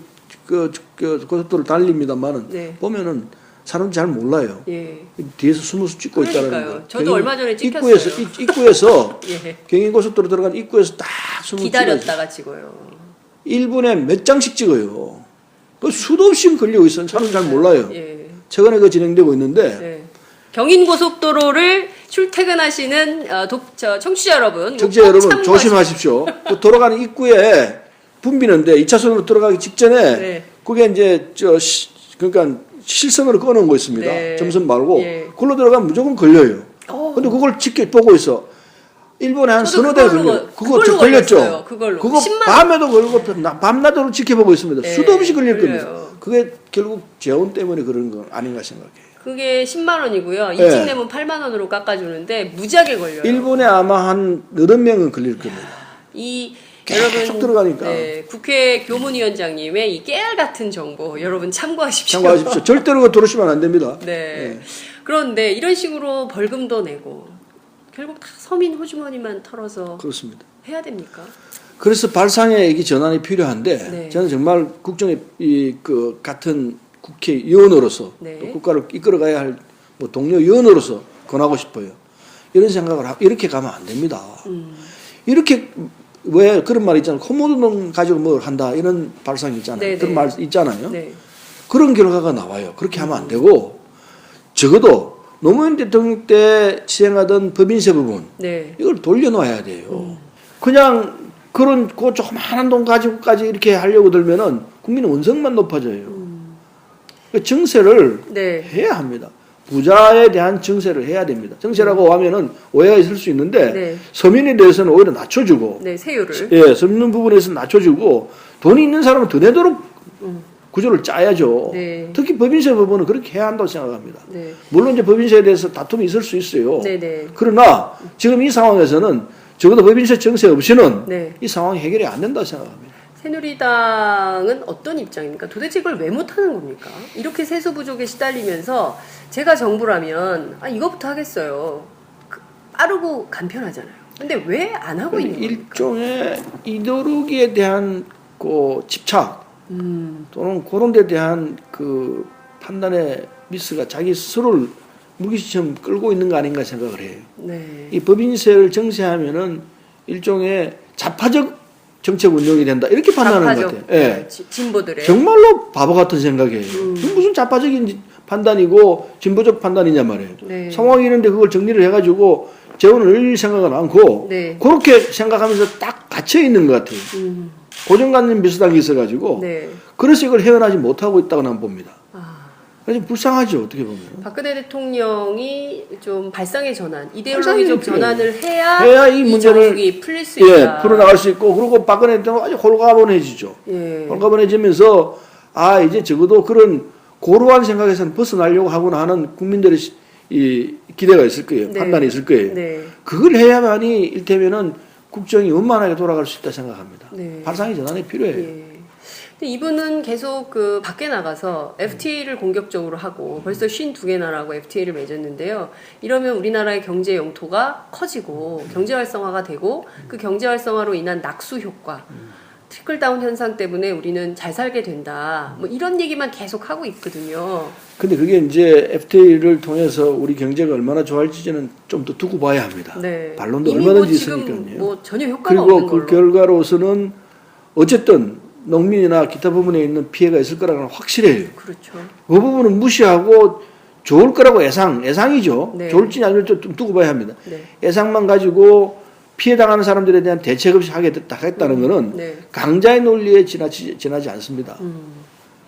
고속도로 달립니다만은 네. 보면은 사람 잘 몰라요. 예. 뒤에서 숨어서 찍고 있다는 그러니까요. 거. 저도 얼마 전에 찍혔어요. 입구에서 예. 경인 고속도로 들어간 입구에서 딱 숨어 기다렸다가 찍어요. 1분에 몇 장씩 찍어요. 그 수도 없이 걸리고 있어요. 사람 잘 몰라요. 예. 최근에 그 진행되고 있는데 네. 경인고속도로를 출퇴근하시는 청취자 여러분, 청취자 여러분 조심하십시오. 그 돌아가는 입구에 붐비는데 2차선으로 들어가기 직전에 네. 그게 이제 그러니까 실선으로 꺼놓은 거 있습니다. 네. 점선 말고 예. 그걸로 들어가면 무조건 걸려요. 근데 그걸 보고 있어. 일본에 한 서너 대 걸려. 그거 저 걸렸죠. 그걸로. 그거 10만 밤에도 걸고 밤낮으로 지켜보고 있습니다. 네, 수도 없이 걸릴 겁니다. 걸려요. 그게 결국 재원 때문에 그런 거 아닌가 생각해요. 그게 10만 원이고요. 네. 일찍 내면 8만 원으로 깎아주는데 무지하게 걸려요. 일본에 아마 한 8명은 걸릴 겁니다. 계속 여러분 들어가니까. 네, 국회 교문위원장님의 이 깨알 같은 정보 여러분 참고하십시오. 참고하십시오. 절대로 그거 들으시면 안 됩니다. 네. 그런데 이런 식으로 벌금도 내고 결국 다 서민 호주머니만 털어서 그렇습니다. 해야 됩니까? 그래서 발상의 이 전환이 필요한데 네. 저는 정말 국정의 그 같은 국회의원으로서 네. 또 국가를 이끌어가야 할 뭐 동료 의원으로서 권하고 싶어요. 이런 생각을 이렇게 가면 안 됩니다. 이렇게 왜 그런 말 있잖아요. 코모돈 가지고 뭘 한다 이런 발상이 있잖아요. 네, 그런 네. 말 있잖아요. 네. 그런 결과가 나와요. 그렇게 하면 안 되고 적어도 노무현 대통령 때 시행하던 법인세 부분 네. 이걸 돌려놔야 돼요. 그냥 그런 그 조그마한 돈 가지고까지 이렇게 하려고 들면은 국민의 원성만 높아져요. 그 정세를 네. 해야 합니다. 부자에 대한 정세를 해야 됩니다. 정세라고 하면은 오해가 있을 수 있는데 네. 서민에 대해서는 오히려 낮춰주고, 네, 세율을. 예, 서민 부분에서 낮춰주고 돈이 있는 사람은 더 내도록 구조를 짜야죠. 네. 특히 법인세 부분은 그렇게 해야 한다고 생각합니다. 네. 물론 이제 법인세에 대해서 다툼이 있을 수 있어요. 네, 네. 그러나 지금 이 상황에서는 적어도 법인세 정세 없이는 네. 이 상황이 해결이 안 된다고 생각합니다. 새누리당은 어떤 입장입니까? 도대체 이걸 왜 못하는 겁니까? 이렇게 세수 부족에 시달리면서 제가 정부라면 이거부터 하겠어요. 빠르고 간편하잖아요. 근데 왜 안 하고 있는 겁니까? 일종의 이데올로기에 대한 그 집착 또는 그런 데 대한 그 판단의 미스가 자기 스스로를 무기시처럼 끌고 있는 거 아닌가 생각을 해요. 네. 이 법인세를 정세하면은 일종의 좌파적 정책 운영이 된다 이렇게 판단하는 것 같아요. 예. 진보들의 정말로 바보 같은 생각이에요. 그건 무슨 좌파적인 판단이고 진보적 판단이냐 말이에요. 네. 상황이 있는데 그걸 정리를 해가지고 재원을 늘릴 생각은 않고 네. 그렇게 생각하면서 딱 갇혀 있는 것 같아요. 고정관념 비슷한 게 있어가지고 네. 그래서 이걸 헤어나지 못하고 있다고 난 봅니다. 아주 불쌍하죠, 어떻게 보면. 박근혜 대통령이 좀 발상의 전환, 이데올로기적 전환을 해야 이 문제를 정국이 풀릴 수 있다. 풀어나갈 수 있고, 그리고 박근혜 대통령 아주 홀가분해지죠. 예. 홀가분해지면서 이제 적어도 그런 고루한 생각에서는 벗어나려고 하거나 하는 국민들의 이 기대가 있을 거예요. 네. 판단이 있을 거예요. 네. 그걸 해야만이 일테면은 국정이 원만하게 돌아갈 수 있다 생각합니다. 네. 발상의 전환이 필요해요. 예. 근데 이분은 계속 그 밖에 나가서 FTA를 공격적으로 하고 벌써 52개 나라하고 FTA를 맺었는데요. 이러면 우리나라의 경제 영토가 커지고 경제 활성화가 되고 그 경제 활성화로 인한 낙수 효과, 트리클다운 현상 때문에 우리는 잘 살게 된다. 뭐 이런 얘기만 계속 하고 있거든요. 근데 그게 이제 FTA를 통해서 우리 경제가 얼마나 좋아질지는 좀 더 두고 봐야 합니다. 네. 반론도 이미 얼마든지 지금 있으니까요. 뭐 전혀 효과가 그리고 없는 그 걸로. 결과로서는 어쨌든 농민이나 기타 부분에 있는 피해가 있을 거라는 확실해요. 그렇죠. 그 부분은 무시하고 좋을 거라고 예상이죠. 네. 좋을지 안 좋을지 좀 두고 봐야 합니다. 네. 예상만 가지고 피해 당하는 사람들에 대한 대책 없이 하겠다는 거는 네. 강자의 논리에 지나지 않습니다.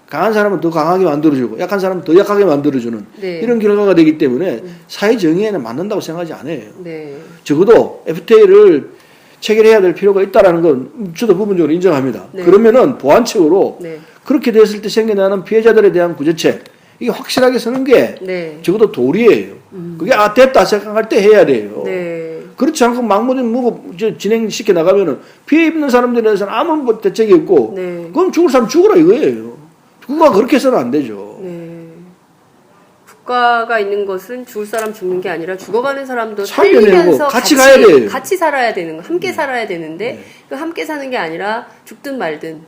강한 사람은 더 강하게 만들어주고 약한 사람은 더 약하게 만들어주는 네. 이런 결과가 되기 때문에 사회 정의에는 맞는다고 생각하지 않아요. 네. 적어도 FTA를 체결해야 될 필요가 있다는 건 저도 부분적으로 인정합니다. 네. 그러면은 보완책으로 네. 그렇게 됐을 때 생겨나는 피해자들에 대한 구제책 이게 확실하게 서는 게 네. 적어도 도리예요. 그게 됐다 생각할 때 해야 돼요. 네. 그렇지 않고 막무진 진행시켜 나가면은 피해 입는 사람들에 대해서는 아무 뭐 대책이 없고 네. 그럼 죽을 사람 죽으라 이거예요. 국가가 그렇게 해서는 안 되죠. 네. 국가가 있는 것은 죽을 사람 죽는 게 아니라 죽어가는 사람도 살려내고 살리면서 같이 가야 돼요. 같이 살아야 되는 거, 함께 살아야 되는데 그 함께 사는 게 아니라 죽든 말든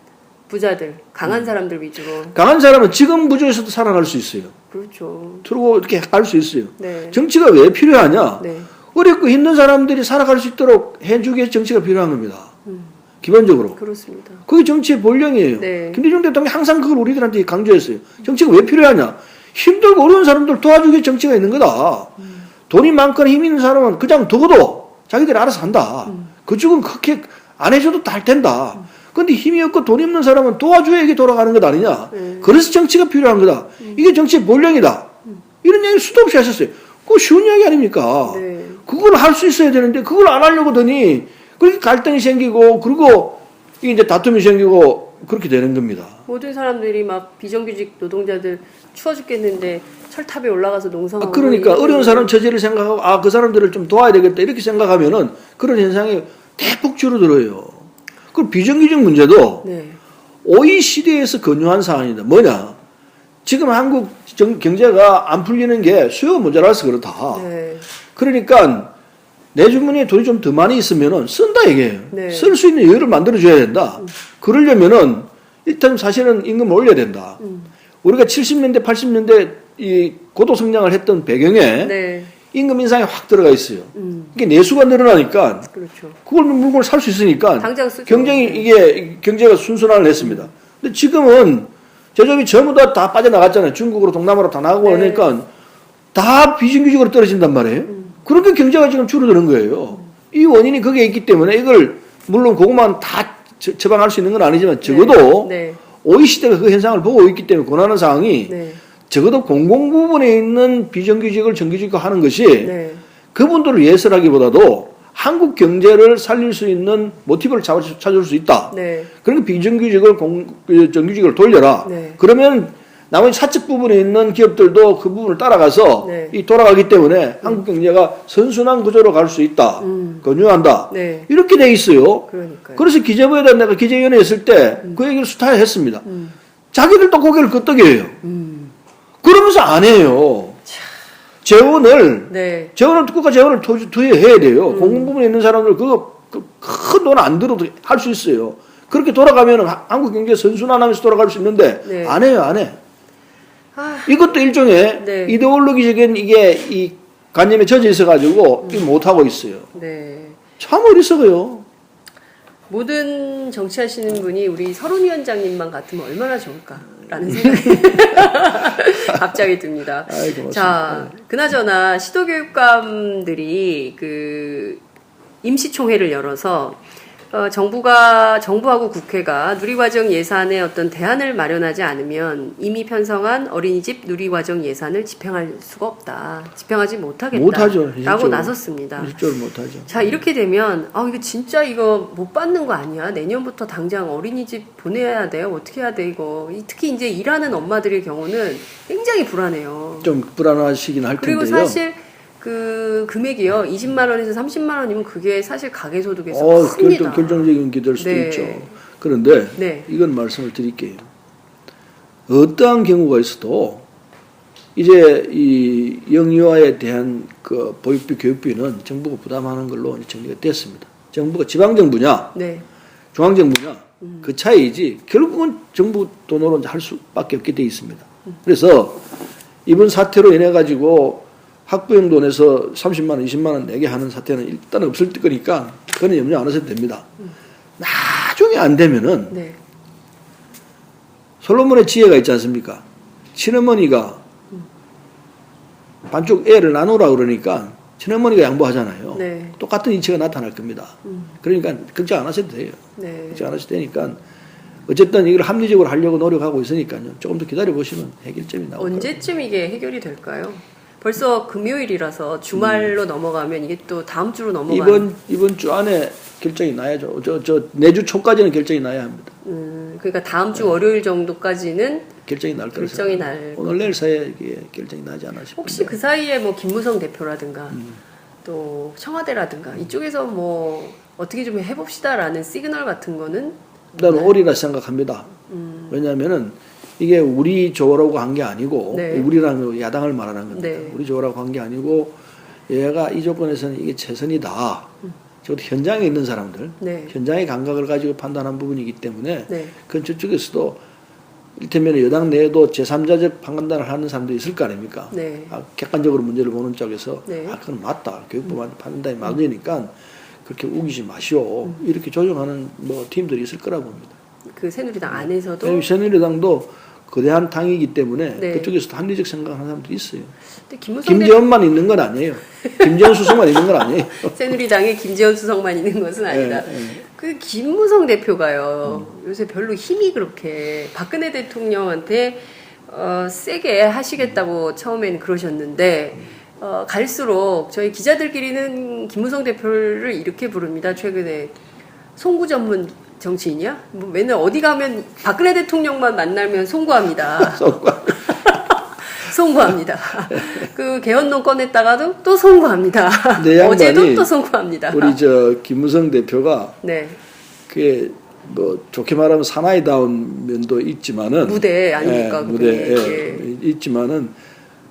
부자들, 강한 사람들 위주로. 강한 사람은 지금 구조에서도 살아날 수 있어요. 그렇죠. 그리고 이렇게 할 수 있어요. 네. 정치가 왜 필요하냐? 네. 어렵고 힘든 사람들이 살아갈 수 있도록 해주기 위해서 정치가 필요한 겁니다. 기본적으로. 그렇습니다. 그게 정치의 본령이에요. 네. 김대중 대통령이 항상 그걸 우리들한테 강조했어요. 정치가 왜 필요하냐? 힘들고 어려운 사람들 도와주기 위해 정치가 있는 거다. 돈이 많거나 힘 있는 사람은 그냥 두고도 자기들이 알아서 한다. 그쪽은 그렇게 안 해줘도 다 할 텐다. 근데 힘이 없고 돈 없는 사람은 도와줘야 이게 돌아가는 것 아니냐. 그래서 정치가 필요한 거다. 이게 정치의 본령이다. 이런 얘기를 수도 없이 하셨어요. 그거 쉬운 이야기 아닙니까? 네. 그걸 할 수 있어야 되는데 그걸 안 하려고 하더니 그렇게 갈등이 생기고 그리고 이게 이제 다툼이 생기고 그렇게 되는 겁니다. 모든 사람들이 막 비정규직 노동자들 추워 죽겠는데 철탑에 올라가서 농성하고 그러니까 어려운 사람 처지를 생각하고 그 사람들을 좀 도와야 되겠다 이렇게 생각하면은 그런 현상이 대폭 줄어들어요. 그 비정규직 문제도 네. OECD에서 권유한 사안이다. 뭐냐? 지금 한국 경제가 안 풀리는 게 수요가 모자라서 그렇다. 네. 그러니까 내 주머니에 돈이 좀 더 많이 있으면은 쓴다 이게요. 네. 쓸 수 있는 여유를 만들어줘야 된다. 그러려면은 일단 사실은 임금을 올려야 된다. 우리가 70년대, 80년대 이 고도 성장을 했던 배경에 네. 임금 인상이 확 들어가 있어요. 이게 내수가 늘어나니까 그렇죠. 그걸 물건을 살 수 있으니까 당장 쓰죠. 경쟁이 이게 경제가 순순화를 했습니다. 근데 지금은 제조업이 전부 다 빠져나갔잖아요. 중국으로 동남아로 다 나가고 네. 그러니까 다 비정규직으로 떨어진단 말이에요. 그러니까 경제가 지금 줄어드는 거예요. 이 원인이 거기에 있기 때문에 이걸 물론 그것만 다 처방할 수 있는 건 아니지만 적어도 네. OECD가 그 현상을 보고 있기 때문에 권하는 사항이 네. 적어도 공공 부분에 있는 비정규직을 정규직화 하는 것이 네. 그분들을 위해서라기보다도 한국 경제를 살릴 수 있는 모티브를 찾을 수 있다. 네. 그러니까 비정규직을 정규직을 돌려라. 네. 그러면 나머지 사측 부분에 있는 기업들도 그 부분을 따라가서 네. 이 돌아가기 때문에 한국 경제가 선순환 구조로 갈 수 있다. 권유한다. 네. 이렇게 돼 있어요. 그러니까요. 그래서 기재부에다 내가 기재위원회 했을 때 그 얘기를 수타했습니다. 자기들도 고개를 끄덕여요. 그러면서 안 해요. 재원을 네. 국가 재원을 투여해야 돼요. 공공 부분에 있는 사람들 그거 큰 돈 안 들어도 할 수 있어요. 그렇게 돌아가면 한국 경제 선순환하면서 돌아갈 수 있는데 네. 안 해요, 안 해. 아, 이것도 일종의 네. 이데올로기적인 이게 이 관념에 젖어 있어가지고 이거 못 하고 있어요. 네. 참 어리석어요. 모든 정치하시는 분이 우리 서른 위원장님만 같으면 얼마나 좋을까라는 생각이 갑자기 듭니다. 아이, 고맙습니다. 자, 그나저나 시도교육감들이 그 임시총회를 열어서 정부하고 국회가 누리과정 예산에 어떤 대안을 마련하지 않으면 이미 편성한 어린이집 누리과정 예산을 집행할 수가 없다. 집행하지 못하겠다. 못하죠. 라고 나섰습니다. 실적으로 못하죠. 자, 이렇게 되면, 이거 진짜 이거 못 받는 거 아니야? 내년부터 당장 어린이집 보내야 돼요? 어떻게 해야 돼, 이거? 특히 이제 일하는 엄마들의 경우는 굉장히 불안해요. 좀 불안하시긴 할 텐데요. 그리고 사실 그 금액이요, 20만 원에서 30만 원이면 그게 사실 가계소득에서 큽니다. 결정적인 게 될 수도 네. 있죠. 그런데 네. 이건 말씀을 드릴게요. 어떠한 경우가 있어도 이제 이 영유아에 대한 그 보육비, 교육비는 정부가 부담하는 걸로 정리가 됐습니다. 정부가 지방정부냐, 네. 중앙정부냐, 그 차이지 결국은 정부 돈으로 할 수밖에 없게 돼 있습니다. 그래서 이번 사태로 인해 가지고 학부형 돈에서 30만 원, 20만 원 내게 하는 사태는 일단 없을 거니까 그거는 염려 안 하셔도 됩니다. 나중에 안 되면은 네. 솔로몬의 지혜가 있지 않습니까? 친어머니가 반쪽 애를 나누라 그러니까 친어머니가 양보하잖아요. 네. 똑같은 이치가 나타날 겁니다. 그러니까 걱정 안 하셔도 돼요. 네. 걱정 안 하셔도 되니까 어쨌든 이걸 합리적으로 하려고 노력하고 있으니까요. 조금 더 기다려 보시면 해결점이 나올 거예요. 언제쯤 이게 해결이 될까요? 벌써 금요일이라서 주말로 넘어가면 이게 또 다음 주로 넘어가는. 이번 주 안에 결정이 나야죠. 내주 초까지는 결정이 나야 합니다. 그러니까 다음 주 월요일 정도까지는 결정이 날 거라서. 결정이 날. 오늘 내일 사이에 이게 결정이 나지 않아 싶은데. 혹시 그 사이에 뭐 김무성 대표라든가 또 청와대라든가 이쪽에서 뭐 어떻게 좀 해봅시다라는 시그널 같은 거는 나는 오리라 생각합니다. 왜냐하면은 이게 우리 조라고 한 게 아니고 네. 우리라는 야당을 말하는 겁니다. 네. 우리 조라고 한 게 아니고 얘가 이 조건에서는 이게 최선이다. 적어도 현장에 있는 사람들, 네. 현장의 감각을 가지고 판단한 부분이기 때문에 네. 그건 저쪽에서도 이를테면 여당 내에도 제3자적 판단을 하는 사람도 있을 거 아닙니까? 네. 객관적으로 문제를 보는 쪽에서 네. 그건 맞다. 교육부 판단이 맞으니까 그렇게 우기지 마시오. 이렇게 조정하는 뭐 팀들이 있을 거라고 봅니다. 그 새누리당 안에서도 왜냐하면 새누리당도 거대한 당이기 때문에 네. 그쪽에서도 합리적 생각하는 사람들이 있어요. 근데 김무성 김재원만 있는 건 아니에요. 김재원 수석만 있는 건 아니에요. 새누리당에 김재원 수석만 있는 것은 아니다. 그 김무성 대표가요. 요새 별로 힘이 그렇게 박근혜 대통령한테 세게 하시겠다고 처음엔 그러셨는데 갈수록 저희 기자들끼리는 김무성 대표를 이렇게 부릅니다. 최근에 송구 전문 정치인이야? 뭐 맨날 어디 가면 박근혜 대통령만 만나면 송구합니다. 송구합니다. 그 개헌론 꺼냈다가도 또 송구합니다. 어제도 또 송구합니다. 우리 김무성 대표가 네. 그게 뭐 좋게 말하면 사나이다운 면도 있지만은 무대 아닙니까? 무대 있지만은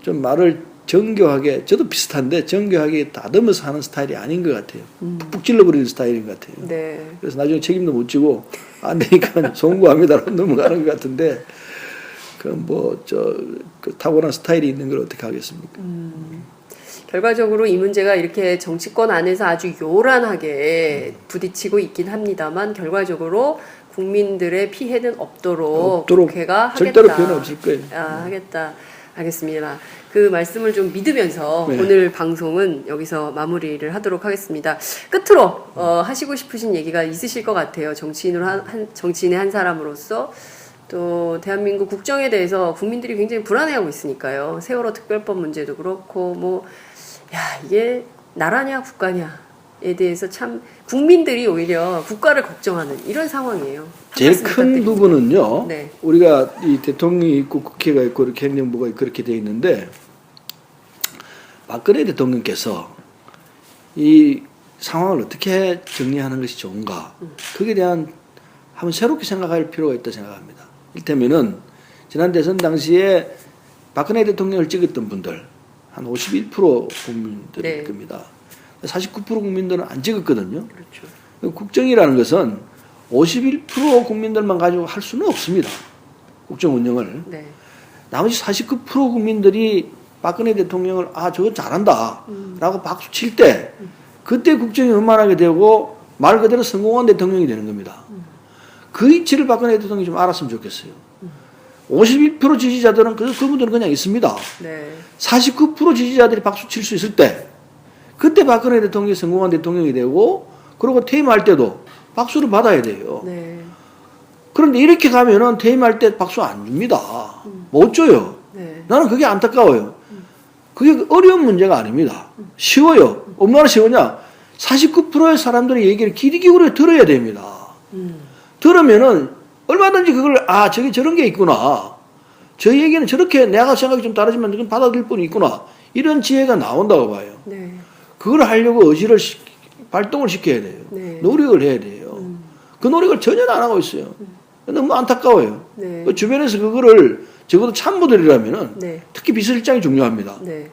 좀 말을 정교하게 저도 비슷한데 정교하게 다듬어서 하는 스타일이 아닌 것 같아요. 푹푹 찔러버리는 스타일인 것 같아요. 네. 그래서 나중에 책임도 못 지고 안 되니까 송구합니다라고 넘어가는 것 같은데 그 타고난 스타일이 있는 걸 어떻게 하겠습니까? 결과적으로 이 문제가 이렇게 정치권 안에서 아주 요란하게 부딪히고 있긴 합니다만 결과적으로 국민들의 피해는 없도록 국회가 하겠다. 절대로 피해는 없을 거예요. 하겠다. 알겠습니다. 그 말씀을 좀 믿으면서 네. 오늘 방송은 여기서 마무리를 하도록 하겠습니다. 끝으로 하시고 싶으신 얘기가 있으실 것 같아요. 정치인의 한 사람으로서 또 대한민국 국정에 대해서 국민들이 굉장히 불안해하고 있으니까요. 세월호 특별법 문제도 그렇고 이게 나라냐 국가냐에 대해서 참 국민들이 오히려 국가를 걱정하는 이런 상황이에요. 제일 큰 부분은요. 네. 우리가 이 대통령이 있고 국회가 있고 이렇게 행정부가 그렇게 돼 있는데 박근혜 대통령께서 이 상황을 어떻게 정리하는 것이 좋은가 거기에 대한 한번 새롭게 생각할 필요가 있다 생각합니다. 이를테면은 지난 대선 당시에 박근혜 대통령을 찍었던 분들 한 51% 국민들일 네. 겁니다. 49% 국민들은 안 찍었거든요. 그렇죠. 국정이라는 것은 51% 국민들만 가지고 할 수는 없습니다. 국정 운영을. 네. 나머지 49% 국민들이 박근혜 대통령을 저거 잘한다 라고 박수 칠 때 그때 국정이 원만하게 되고 말 그대로 성공한 대통령이 되는 겁니다. 그 이치를 박근혜 대통령이 좀 알았으면 좋겠어요. 51% 지지자들은 그분들은 그냥 있습니다. 네. 49% 지지자들이 박수 칠 수 있을 때 그때 박근혜 대통령이 성공한 대통령이 되고 그리고 퇴임할 때도 박수를 받아야 돼요. 네. 그런데 이렇게 가면은 퇴임할 때 박수 안 줍니다. 못 줘요. 네. 나는 그게 안타까워요. 그게 어려운 문제가 아닙니다. 쉬워요. 얼마나 쉬우냐? 49%의 사람들의 얘기를 귀 기울여 들어야 됩니다. 들으면은 얼마든지 그걸 저게 저런 게 있구나. 저 얘기는 저렇게 내가 생각이 좀 다르지만 그건 받아들일 뿐이 있구나. 이런 지혜가 나온다고 봐요. 네. 그걸 하려고 의지를 발동을 시켜야 돼요. 네. 노력을 해야 돼요. 그 노력을 전혀 안 하고 있어요. 너무 안타까워요. 네. 그 주변에서 그거를 적어도 참모들이라면은 네. 특히 비서실장이 중요합니다. 네.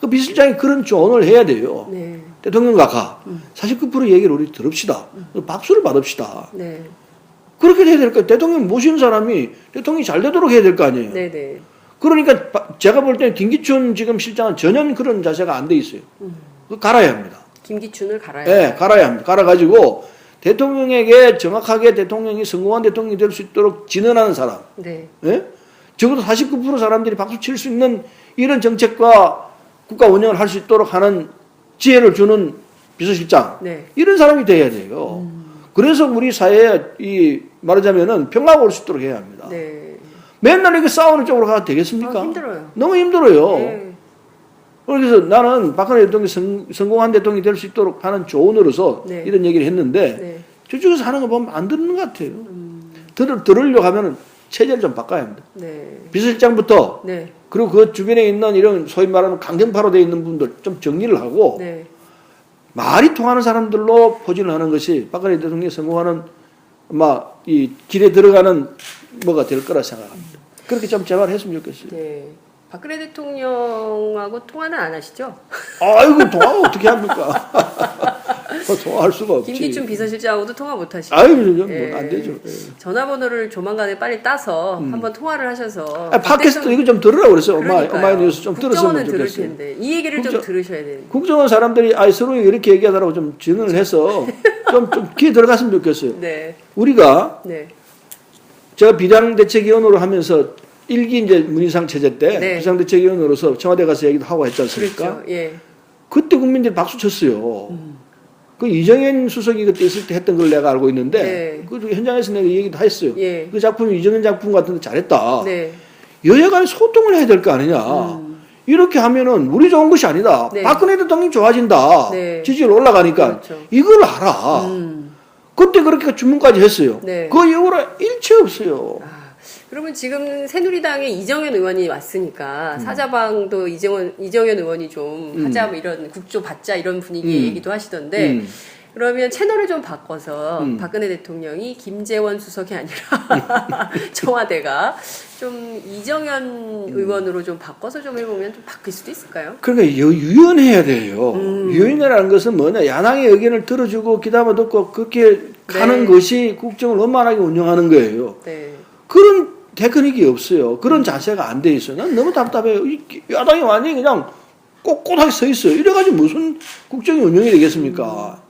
그 비서실장이 그런 조언을 해야 돼요. 네. 대통령 각하 49% 얘기를 우리 들읍시다. 박수를 받읍시다. 네. 그렇게 해야 될 거예요. 대통령 모시는 사람이 대통령이 잘 되도록 해야 될 거 아니에요. 네. 네. 그러니까 제가 볼 때는 김기춘 지금 실장은 전혀 그런 자세가 안 돼 있어요. 그거 갈아야 합니다. 김기춘을 갈아야. 네, 갈아야 합니다. 갈아가지고 대통령에게 정확하게 대통령이 성공한 대통령이 될 수 있도록 진언하는 사람. 네. 예? 적어도 49% 사람들이 박수 칠 수 있는 이런 정책과 국가 운영을 할 수 있도록 하는 지혜를 주는 비서실장. 네. 이런 사람이 돼야 돼요. 그래서 우리 사회에 말하자면은 평화가 올 수 있도록 해야 합니다. 네. 맨날 이렇게 싸우는 쪽으로 가도 되겠습니까? 힘들어요. 너무 힘들어요. 네. 그래서 나는 박근혜 대통령이 성공한 대통령이 될 수 있도록 하는 조언으로서 네. 이런 얘기를 했는데 네. 저쪽에서 하는 거 보면 안 듣는 것 같아요. 들으려고 하면은 체제를 좀 바꿔야 합니다. 네. 비서실장부터 네. 그리고 그 주변에 있는 이런 소위 말하는 강경파로 되어 있는 분들 좀 정리를 하고 네. 말이 통하는 사람들로 포진을 하는 것이 박근혜 대통령이 성공하는 이 길에 들어가는 뭐가 될 거라 생각합니다. 그렇게 좀 제발 했으면 좋겠어요. 네. 박근혜 대통령하고 통화는 안 하시죠? 아이고 통화 어떻게 합니까? 통화할 수가 없지. 김기춘 비서실장하고도 통화 못 하시죠? 아이고 예. 안 되죠. 예. 전화번호를 조만간에 빨리 따서 한번 통화를 하셔서 팟캐스트 이거 좀 들으라고 그랬어요. 그러니까요. 오마이뉴스 좀 들었으면 국정원은 들을 좋겠어요. 텐데 이 얘기를 좀 들으셔야 되는데. 국정원 사람들이 서로 이렇게 얘기하더라고 좀 진언을 해서 좀 귀에 들어갔으면 좋겠어요. 네. 우리가 네. 제가 비상대책위원으로 하면서 1기 이제 문희상 체제 때 네. 비상대책위원으로서 청와대 가서 얘기도 하고 했지 않습니까? 그렇죠. 예. 그때 국민들이 박수 쳤어요. 그 이정현 수석이 그때 있을 때 했던 걸 내가 알고 있는데 네. 그 현장에서 내가 얘기도 했어요. 예. 그 작품이 이정현 작품 같은데 잘했다. 네. 여야 간에 소통을 해야 될 거 아니냐. 이렇게 하면은 우리 좋은 것이 아니다. 네. 박근혜 대통령이 좋아진다. 네. 지지율 올라가니까 그렇죠. 이걸 알아. 그때 그렇게 주문까지 했어요. 네. 그 이후로 일체 없어요. 그러면 지금 새누리당의 이정현 의원이 왔으니까 사자방도 이정현 의원이 좀 하자 뭐 이런 국조 받자 이런 분위기 얘기도 하시던데 그러면 채널을 좀 바꿔서 박근혜 대통령이 김재원 수석이 아니라 청와대가 좀 이정현 의원으로 좀 바꿔서 좀 해보면 좀 바뀔 수도 있을까요? 그러니까 유연해야 돼요. 유연이라는 것은 뭐냐. 야당의 의견을 들어주고 귀담아 듣고 그렇게 가는 것이 국정을 원만하게 운영하는 거예요. 네. 그런 테크닉이 없어요. 그런 자세가 안 돼 있어요. 난 너무 답답해요. 야당이 완전히 그냥 꼿꼿하게 서 있어요. 이래가지고 무슨 국정이 운영이 되겠습니까?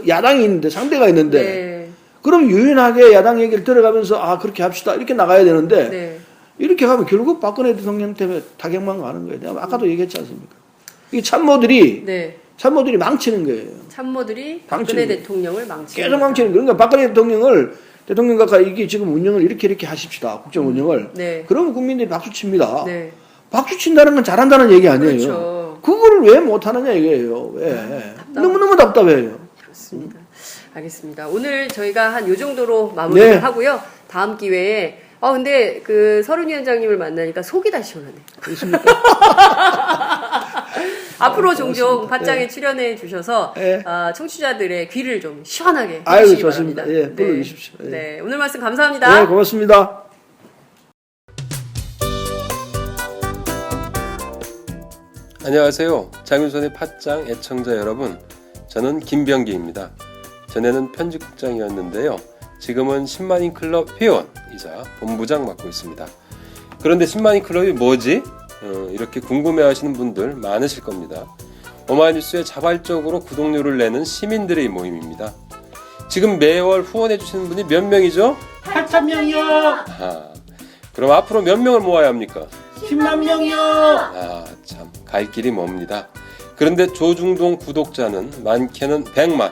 야당이 있는데 상대가 있는데 네. 그럼 유연하게 야당 얘기를 들어가면서 그렇게 합시다 이렇게 나가야 되는데 네. 이렇게 가면 결국 박근혜 대통령 때문에 타격만 가는 거예요. 내가 아까도 얘기했지 않습니까? 이 참모들이 네. 망치는 거예요. 참모들이 망치는 박근혜 거예요. 대통령을 망치는 계속 망치는 거예요. 그러니까 박근혜 대통령 각하 이게 지금 운영을 이렇게 하십시다. 국정 운영을. 네. 그러면 국민들이 박수 칩니다. 네. 박수 친다는 건 잘한다는 얘기 아니에요. 그렇죠. 그거를 왜 못하느냐 이거예요. 왜? 너무너무 답답해요. 그렇습니다. 알겠습니다. 오늘 저희가 한 요 정도로 마무리를 네. 하고요. 다음 기회에 근데 그 서른 위원장님을 만나니까 속이 다 시원하네. 그렇습니까? 앞으로 종종 고맙습니다. 팟짱에 출연해 주셔서 네. 청취자들의 귀를 좀 시원하게 아유, 해주시기 좋습니다. 바랍니다. 예, 불러주십시오. 예. 네, 오늘 말씀 감사합니다. 네, 고맙습니다. 안녕하세요. 장윤선의 팟짱 애청자 여러분. 저는 김병기입니다. 전에는 편집국장이었는데요. 지금은 10만인 클럽 회원이자 본부장 맡고 있습니다. 그런데 10만인 클럽이 뭐지? 이렇게 궁금해하시는 분들 많으실 겁니다. 오마이뉴스에 자발적으로 구독료를 내는 시민들의 모임입니다. 지금 매월 후원해주시는 분이 몇 명이죠? 8,000명이요. 그럼 앞으로 몇 명을 모아야 합니까? 10만 명이요. 참, 갈 길이 멉니다. 그런데 조중동 구독자는 많게는 100만,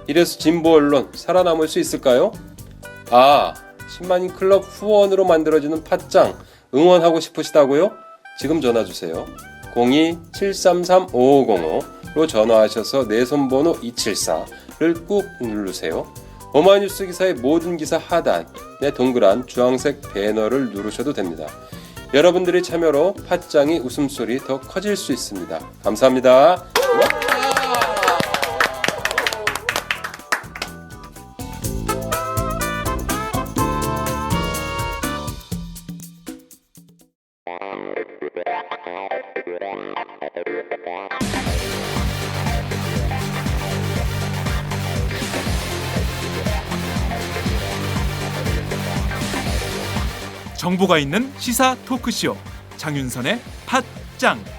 이래서 진보 언론 살아남을 수 있을까요? 아, 10만인 클럽 후원으로 만들어지는 팟짱 응원하고 싶으시다고요? 지금 전화 주세요. 02-733-5505로 전화하셔서 내 손번호 274를 꾹 누르세요. 오마이뉴스 기사의 모든 기사 하단에 동그란 주황색 배너를 누르셔도 됩니다. 여러분들의 참여로 팟짱이 웃음소리 더 커질 수 있습니다. 감사합니다. 정보가 있는 시사 토크쇼 장윤선의 팟짱.